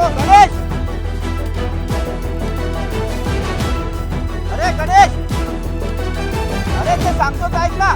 सांगतो गणेश, अरे गणेश, अरे ते सांगतो ऐक ना.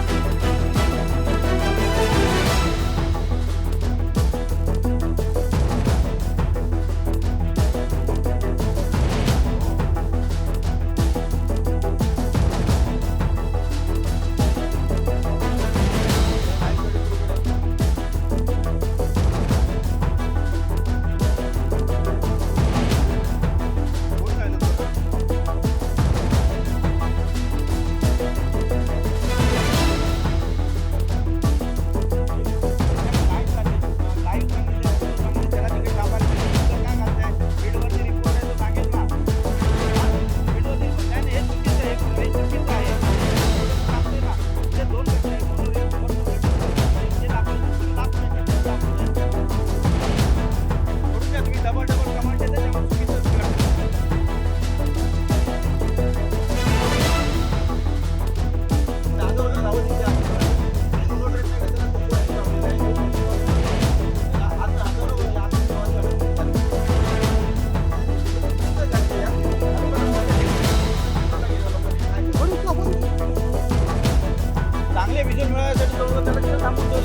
चांगले विजय मिळवण्यासाठी त्याला थांबून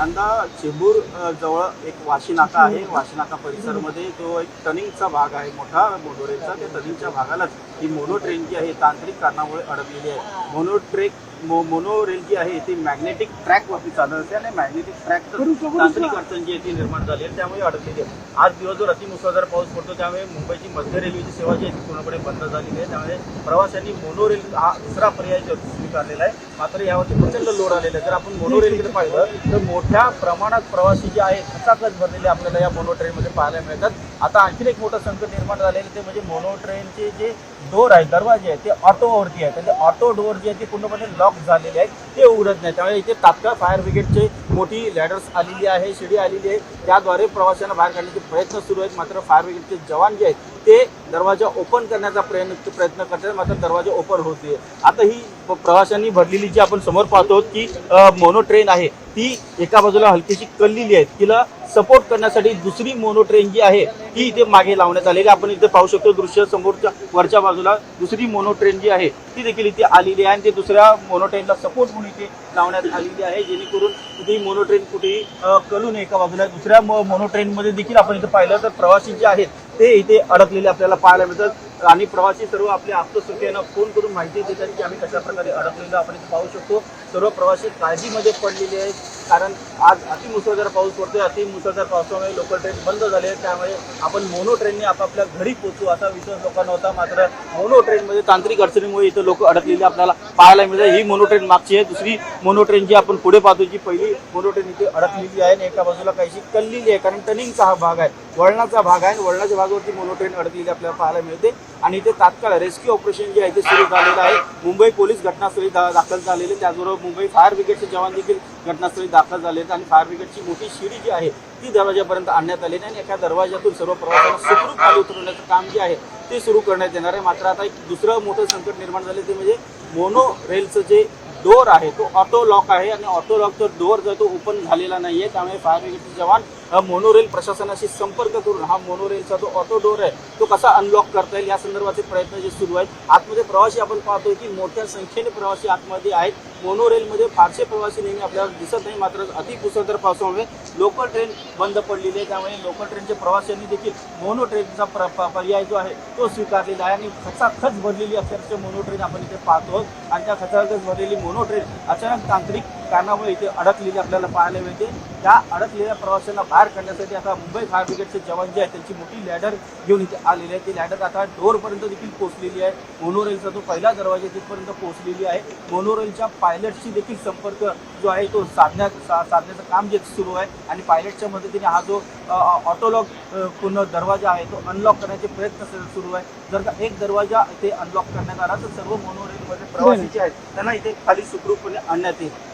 यंदा चेंबूर जवळ एक वाशी नाका आहे. वाशी नाका परिसरामध्ये जो एक टर्निंगचा भाग आहे मोठा मोनोरेलचा, त्या टर्निंगच्या भागालाच ही मोनो ट्रेन जी आहे तांत्रिक कारणामुळे अडकलेली आहे. मोनोरेल जी आहे ती मॅग्नेटिक ट्रॅकवरती चालत असते आणि मॅग्नेटिक ट्रॅक तांत्रिक अडचण जी आहे ती निर्माण झाली आहे, त्यामुळे अडकलेली आहे. आज दिवसभर अतिमुसळधार पाऊस पडतो, त्यामुळे मुंबईची मध्य रेल्वेची सेवा जी आहे ती पूर्णपणे बंद झालेली आहे. त्यामुळे प्रवाशांनी मोनोरेल हा दुसरा पर्याय स्वीकारलेला आहे. मात्र यावरती प्रचंड लोड आलेला आहे. जर आपण मोनोरेलकडे पाहिलं तर मोठ्या प्रमाणात प्रवासी जे आहेत खचाखच भरलेले आपल्याला या मोनो ट्रेनमध्ये पाहायला मिळतात. आता आणखीन एक मोठं संकट निर्माण झालेलं ते म्हणजे मोनो ट्रेनचे जे डोर आहे, दरवाजे आहेत ते ऑटोवरती आहेत. त्याचे ऑटो डोअर जे आहे ते पूर्णपणे लॉक झालेले आहेत, ते उघडत नाही. त्यामुळे इथे तात्काळ फायर ब्रिगेडचे मोठी लॅडर्स आलेली आहे, शिडी आलेली आहे, त्याद्वारे प्रवाशांना बाहेर काढण्याचे प्रयत्न सुरू आहेत. मात्र फायर ब्रिगेडचे जवान जे आहेत ते दरवाजा ओपन करण्याचा प्रयत्न करतात, मात्र दरवाजा ओपन होत नाही. आता ही प्रवाशांनी भरलेली जी आपण समोर पाहतो की मोनो ट्रेन आहे ती एका बाजूला हलकीशी कललेली आहे. तिला सपोर्ट करण्यासाठी दुसरी मोनो ट्रेन जी आहे ती इथे मागे लावण्यात आलेली. आपण इथे पाहू शकतो दृश्य समोरच्या वरच्या बाजूला दुसरी मोनो ट्रेन जी आहे ती देखील इथे आलेली आहे आणि ते दुसऱ्या मोनो ट्रेनला सपोर्ट म्हणून इथे लावण्यात आलेली आहे, जेणेकरून कुठेही मोनो ट्रेन कुठेही कलू नये एका बाजूला. दुसऱ्या मोनो ट्रेनमध्ये देखील आपण इथे पाहिलं तर प्रवासी जे आहेत ते इथे अडकलेले आपल्याला पाहायला मिळतात आणि प्रवासी सर्व आपल्या आप्तसुखीयांना फोन करून माहिती देतात की आम्ही कशा प्रकारे अडकलेलो आपण इथे पाहू शकतो. सर्व प्रवासी काळजीमध्ये पडलेले आहेत, कारण आज अतिमुसळधार पाऊस पडतोय. अतिमुसळधार पावसामुळे लोकल ट्रेन बंद झाले आहेत, त्यामुळे आपण मोनो ट्रेनने आपापल्या घरी पोहोचू असा विश्वास लोकांना होता. मात्र मोनो ट्रेनमध्ये तांत्रिक अडचणीमुळे इथं लोक अडकलेले आपल्याला पाहायला मिळतात. ही मोनो ट्रेन मागची आहे. दुसरी मोनो ट्रेन जी आपण पुढे पाहतो जी पहिली मोनो ट्रेन इथे अडकलेली आहे आणि एका बाजूला काहीशी कललेली आहे, कारण टर्निंगचा हा भाग आहे, वळणाचा भाग आहे. वळणाच्या भागावरती मोनो ट्रेन अडकलेली आपल्याला पाहायला मिळते आणि इथे तात्काळ रेस्क्यू ऑपरेशन जे आहे ते सुरू झालेलं आहे. मुंबई पोलीस घटनास्थळी दाखल झालेले, त्याचबरोबर मुंबई फायर ब्रिगेडचे जवान देखील घटनास्थळी दाखल झाले आणि फायर ब्रिगेडची मोठी शिडी जी आहे ती दरवाजापर्यंत आणण्यात आली आणि एका दरवाजातून सर्व प्रवाशांना सुखरूप खाली उतरवण्याचं काम जे आहे ते सुरू करण्यात येणार आहे. मात्र आता एक दुसरं मोठं संकट निर्माण झाले ते म्हणजे मोनो रेलचं जे डोर आहे तो ऑटो लॉक आहे आणि ऑटो लॉकचा डोर जो तो ओपन झालेला नाहीये. त्यामुळे फायर ब्रिगेडचे जवान मोनोरेल प्रशासनाशी संपर्क करून हा मोनोरेलचा जो ऑटो डोर आहे तो कसा अनलॉक करता येईल या संदर्भाचे प्रयत्न जे सुरू आहेत. आतमध्ये प्रवासी आपण पाहतोय की मोठ्या संख्येने प्रवासी आतमध्ये आहेत. मोनोरेलमध्ये फारसे प्रवासी नेहमी आपल्याला दिसत नाही, मात्र अतिमुसळधार पावसामुळे लोकल ट्रेन बंद पडलेली आहे. त्यामुळे लोकल ट्रेनच्या प्रवाशांनी देखील मोनो ट्रेनचा पर्याय जो आहे तो स्वीकारलेला आहे आणि खचाखच भरलेली अक्षरशः मोनो ट्रेन आपण इथे पाहतो आणि त्या खचाखच भरलेली मोनो ट्रेन अचानक तांत्रिक कारणामुळे इथे अडकलेली आपल्याला पाहायला मिळते. त्या अडकलेल्या प्रवाशांना बाहेर काढण्यासाठी आता मुंबई फायर ब्रिगेडचे जवान जे आहेत त्यांची मोठी लॅडर घेऊन इथे आलेली आहे. ती लॅडर आता डोअरपर्यंत देखील पोहोचलेली आहे. मोनोरेलचा जो पहिला दरवाजा तिथपर्यंत पोहोचलेली आहे. मोनोरेलच्या पायलटशी देखील संपर्क जो आहे तो साधण्याचं काम जे सुरू आहे आणि पायलटच्या मदतीने हा जो ऑटोलॉक पूर्ण दरवाजा आहे तो अनलॉक करण्याचे प्रयत्न सुरू आहे. जर का एक दरवाजा इथे अनलॉक करण्यात आला तर सर्व मोनोरेलमध्ये प्रवासी जे आहेत त्यांना इथे खाली सुखरूपपणे आणण्यात येईल.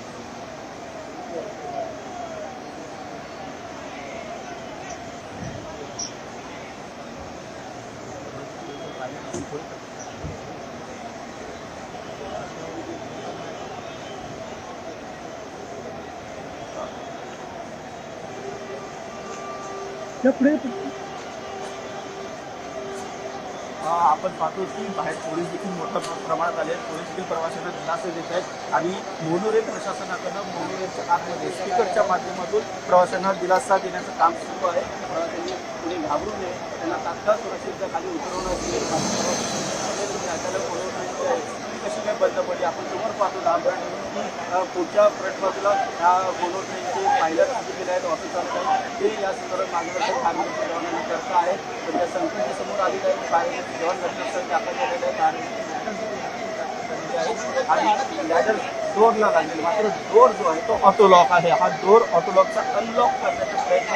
आपण पाहतो की बाहेर पोलीस देखील मोठ्या प्रमाणात आले आहेत. पोलीस देखील प्रवाशांना दिलासा देत आहेत आणि मोनोरेल प्रशासनाकडनं मोनोरेलच्या आतमध्ये स्पीकरच्या माध्यमातून प्रवाशांना दिलासा देण्याचं काम सुरू आहे. त्यांनी पुढे घाबरू नये, त्यांना तात्काळ सुरक्षितता खाली उतरवणं कशी काय बंद पडली आपण समोर पाहतो. की पुढच्या फ्रंट बाजूला ह्या मोनो ट्रेनचे पायलट केले आहेत ऑफिसर ते या संदर्भात मार्गदर्शन फायरब्रिगेडच्या जवानांना करत आहेत. तर त्या संकटच्या समोर आलेले आहेत. फायरब्रिगेडचे जवान घटनास्थळी दाखल झालेले आहेत आणि लॅडर डोअरला लागलेला मात्र डोअर जो आहे तो ऑटोलॉक आहे. हा डोअर ऑटोलॉकचा अनलॉक करण्याचा प्रयत्न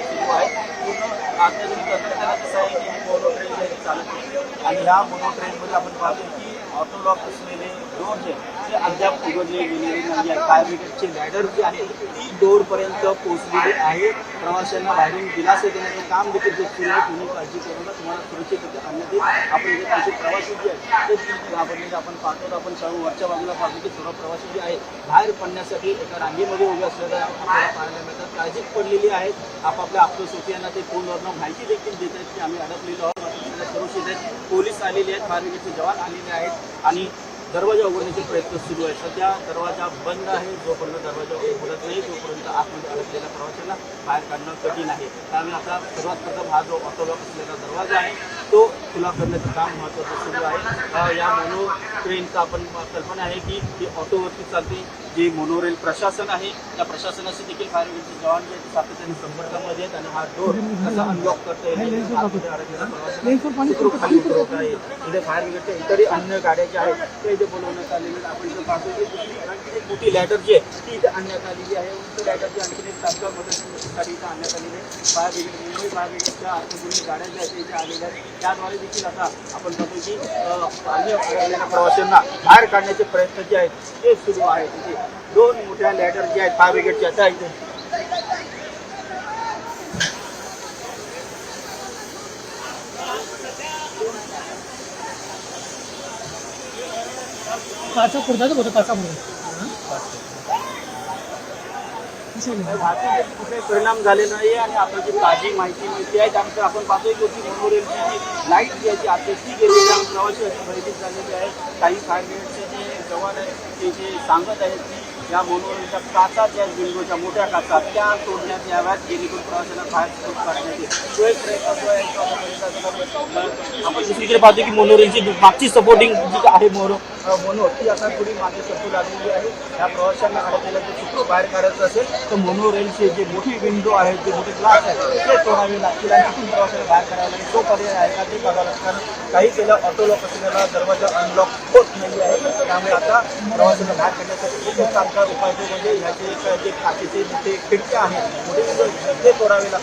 सुरू आहे. पूर्ण अत्याधुनिक तंत्रज्ञानात असं आहे की मोनो ट्रेन चालत होते आणि ह्या मोनो ट्रेनमध्ये आपण पाहतो की ऑटोलॉक असलेले डोअर जे ते अद्याप उघडले गेलेले नाही आहे. फायर ब्रिगेडची लॅडर जी आहे ती डोअरपर्यंत पोहोचलेली आहे. प्रवाशांना बाहेरून दिलासा देण्याचं काम देखील सुरू आहे. तुम्ही काळजी करू नका, तुम्हाला सुरक्षित आणण्यात येईल. आपण जे त्यांचे प्रवासी जे आहेत ते देखील घाबरलेले आपण पाहतो. आपण सर्व वरच्या बाजूला पाहतो की सर्व प्रवासी जे आहेत बाहेर पडण्यासाठी एका रांगेमध्ये उभे असलेल्या आपल्याला पाहायला मिळतात. काळजीत पडलेली आहेत. आपापल्या आपल्या ते फोनवरनं माहिती देखील देत आहेत की आम्ही अडकलेलो आहोत. सुरक्षित आहेत. पोलीस आलेले आहेत, फायर ब्रिगेडचे जवान आलेले आहेत आणि दरवाजा उघडण्याचे प्रयत्न सुरू आहेत. सध्या दरवाजा बंद आहे. जोपर्यंत दरवाजा उघडत नाही तोपर्यंत आतमध्ये अडकलेल्या प्रवाशांना बाहेर काढणं कठीण आहे. त्यामुळे आता सर्वात प्रथम हा जो ऑटोलॉक असलेला दरवाजा आहे तो खुला करण्याचं काम महत्त्वाचं सुरू आहे. या मोनो ट्रेनचा आपण कल्पना आहे की ती ऑटोवरती चालते. जे मोनोरेल प्रशासन आहे त्या प्रशासनाशी देखील फायर ब्रिगेडचे जवान जे सातत्याने संपर्कामध्ये आहेत आणि हा डोर कसा अनलॉक करता येईल खाली उतरवता येईल. इथे फायर ब्रिगेडच्या इतरही अन्य गाड्या ज्या आहेत त्या इथे बोलवण्यात आलेल्या आपण इथे पाहतो की दुसरी एक मोठी लॅडर जी आहे ती इथे आणण्यात आलेली आहे. उंच लॅडरची आणखी एक तात्काळ मदतीसाठी इथे आणण्यात आलेली आहे. फायर ब्रिगेड मुंबई फायर ब्रिगेडच्या अर्थपूर्ण गाड्या ज्या आहेत इथे आलेल्या आहेत त्याद्वारे देखील आता आपण पाहतो की अडकलेल्या प्रवाशांना बाहेर काढण्याचे प्रयत्न जे आहेत ते सुरू आहेत. इथे दोन मोठ्या लॅडर जे आहेत फायर ब्रिगेडच्या त्या इथे काचा पडतात होतं काचा पडतात कुठे परिणाम झाले नाही आणि आपण जी ताजी माहिती मिळते आहे त्यानंतर आपण पाहतोय की मोनोरेलची जी लाईट जी आहे ती आता ती गेलेली आहे. प्रवासी अशी भयभीत झालेली आहे. काही फायर ब्रिगेडचे जे जवान आहेत ते जे सांगत आहेत की या मोनोरेलच्या काचा ज्या विंडोच्या मोठ्या काचा त्या तोडण्यात याव्यात जेणेकरून प्रवाशांना बाहेर काढण्यात येईल. तो एक प्रयत्न जो आहे आपण दुसरीकडे पाहतो की मोनोरेलची मागची सपोर्टिंग जी आहे मोनो ती आता थोडी मागे सरकू लागलेली आहे. या प्रवाशांना अडकलेलं जे चित्र बाहेर काढायचं असेल तर मोनोरेलचे जे मोठी विंडो आहेत जे मोठे ग्लास आहेत ते तोडावे लागतील आणि तिथून प्रवाशांना बाहेर काढायला लागेल. तो पर्याय आहे का ते बघावं लागतं. कारण काही केलं ऑटोलॉक असलेला दरवाजा अनलॉक होत नाही आहे. त्यामुळे आता प्रवाशांना बाहेर काढण्यासाठी एकच तात्काळ उपाय जो म्हणजे ह्याचे जे काचेचे मोठे खिडक्या आहेत मोठे विंडो ते तोडावे लागतात.